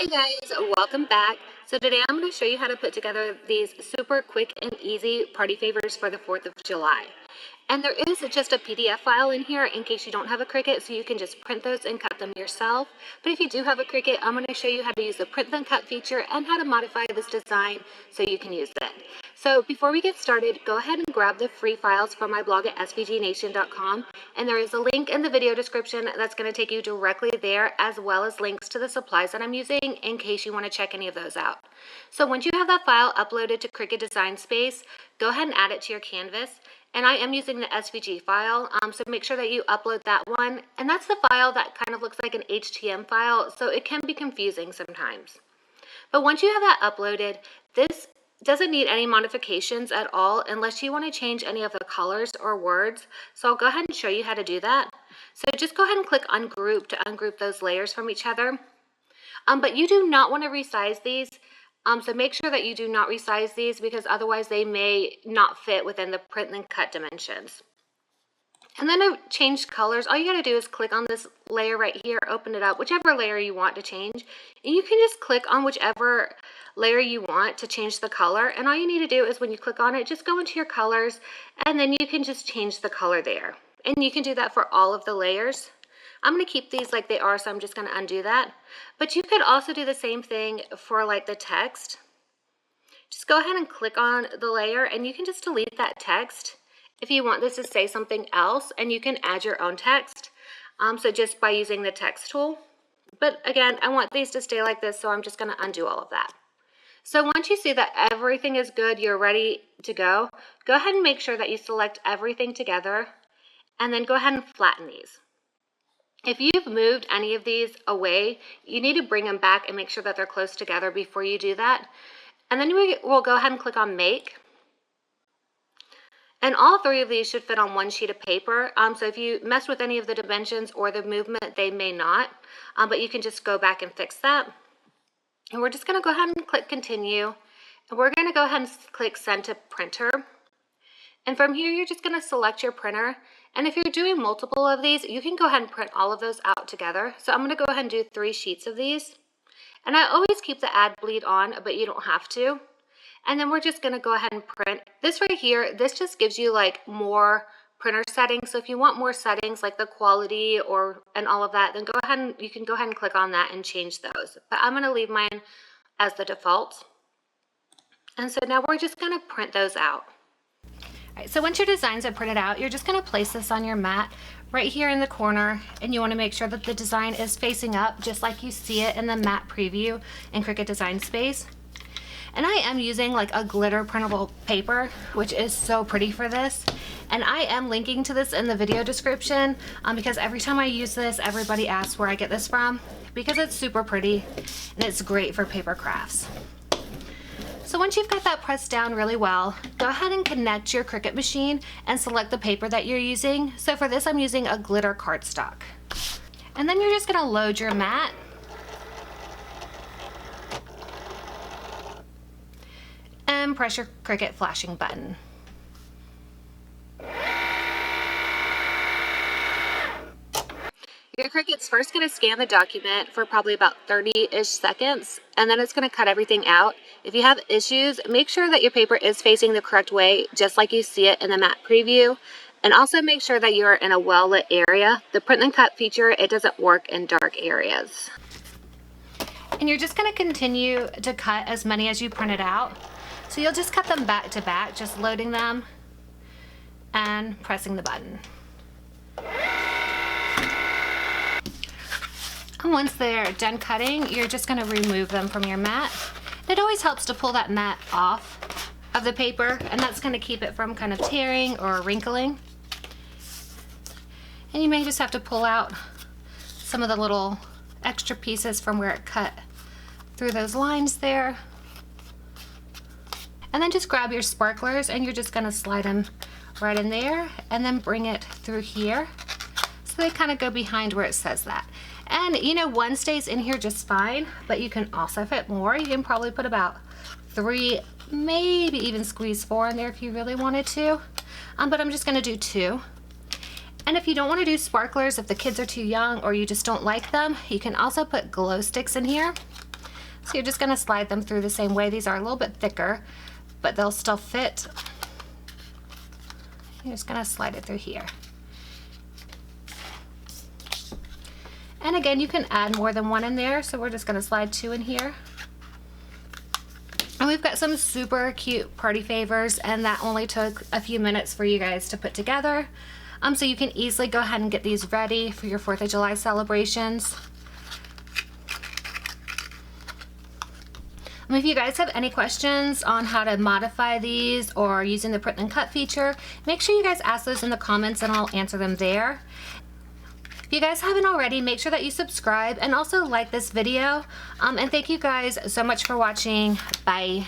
Hey guys, welcome back. So today I'm going to show you how to put together these super quick and easy party favors for the 4th of July. And there is just a PDF file in here in case you don't have a Cricut, so you can just print those and cut them yourself. But if you do have a Cricut, I'm going to show you how to use the print then cut feature and how to modify this design so you can use it. So before we get started, go ahead and grab the free files from my blog at svgnation.com, and there is a link in the video description that's going to take you directly there, as well as links to the supplies that I'm using in case you want to check any of those out. So once you have that file uploaded to Cricut Design Space, go ahead and add it to your canvas. And I am using the SVG file, so make sure that you upload that one. And that's the file that kind of looks like an HTML file, so it can be confusing sometimes. But once you have that uploaded, this doesn't need any modifications at all unless you want to change any of the colors or words. So I'll go ahead and show you how to do that. So just go ahead and click ungroup to ungroup those layers from each other. But you do not want to resize these. So make sure that you do not resize these because otherwise they may not fit within the print and cut dimensions. And then to change colors, all you got to do is click on this layer right here, open it up, whichever layer you want to change. And you can just click on whichever layer you want to change the color. And all you need to do is when you click on it, just go into your colors and then you can just change the color there. And you can do that for all of the layers. I'm going to keep these like they are, so I'm just going to undo that. But you could also do the same thing for like the text. Just go ahead and click on the layer and you can just delete that text if you want this to say something else, and you can add your own text. So just by using the text tool. But again, I want these to stay like this, so I'm just going to undo all of that. So once you see that everything is good, you're ready to go ahead and make sure that you select everything together and then go ahead and flatten these. If you've moved any of these away, you need to bring them back and make sure that they're close together before you do that. And then we'll go ahead and click on Make. And all three of these should fit on one sheet of paper. So if you mess with any of the dimensions or the movement, they may not. But you can just go back and fix that. And we're just going to go ahead and click Continue. And we're going to go ahead and click Send to Printer. And from here, you're just going to select your printer. And if you're doing multiple of these, you can go ahead and print all of those out together. So I'm going to go ahead and do 3 sheets of these. And I always keep the ad bleed on, but you don't have to. And then we're just going to go ahead and print. This right here, this just gives you like more printer settings. So if you want more settings like the quality and all of that, then you can go ahead and click on that and change those. But I'm going to leave mine as the default. And so now we're just going to print those out. All right, so once your designs are printed out, you're just going to place this on your mat right here in the corner, and you want to make sure that the design is facing up just like you see it in the mat preview in Cricut Design Space. And I am using like a glitter printable paper, which is so pretty for this. And I am linking to this in the video description because every time I use this, everybody asks where I get this from because it's super pretty and it's great for paper crafts. So once you've got that pressed down really well, go ahead and connect your Cricut machine and select the paper that you're using. So for this, I'm using a glitter cardstock. And then you're just going to load your mat. And press your Cricut flashing button. Your Cricut's first going to scan the document for probably about 30-ish seconds, and then it's going to cut everything out. If you have issues, make sure that your paper is facing the correct way, just like you see it in the mat preview. And also make sure that you're in a well-lit area. The print and cut feature, it doesn't work in dark areas. And you're just going to continue to cut as many as you printed out. So you'll just cut them back to back, just loading them and pressing the button. And once they're done cutting, you're just going to remove them from your mat. It always helps to pull that mat off of the paper, and that's going to keep it from kind of tearing or wrinkling. And you may just have to pull out some of the little extra pieces from where it cut through those lines there. And then just grab your sparklers and you're just going to slide them right in there and then bring it through here. So they kind of go behind where it says that. And you know, one stays in here just fine, but you can also fit more. You can probably put about 3, maybe even squeeze 4 in there if you really wanted to. But I'm just going to do 2. And if you don't want to do sparklers, if the kids are too young or you just don't like them, you can also put glow sticks in here. So you're just going to slide them through the same way. These are a little bit thicker, but they'll still fit. You're just going to slide it through here. And again, you can add more than one in there, so we're just going to slide 2 in here. And we've got some super cute party favors, and that only took a few minutes for you guys to put together. So you can easily go ahead and get these ready for your 4th of July celebrations. If you guys have any questions on how to modify these or using the print and cut feature, make sure you guys ask those in the comments and I'll answer them there. If you guys haven't already, make sure that you subscribe and also like this video. And thank you guys so much for watching. Bye.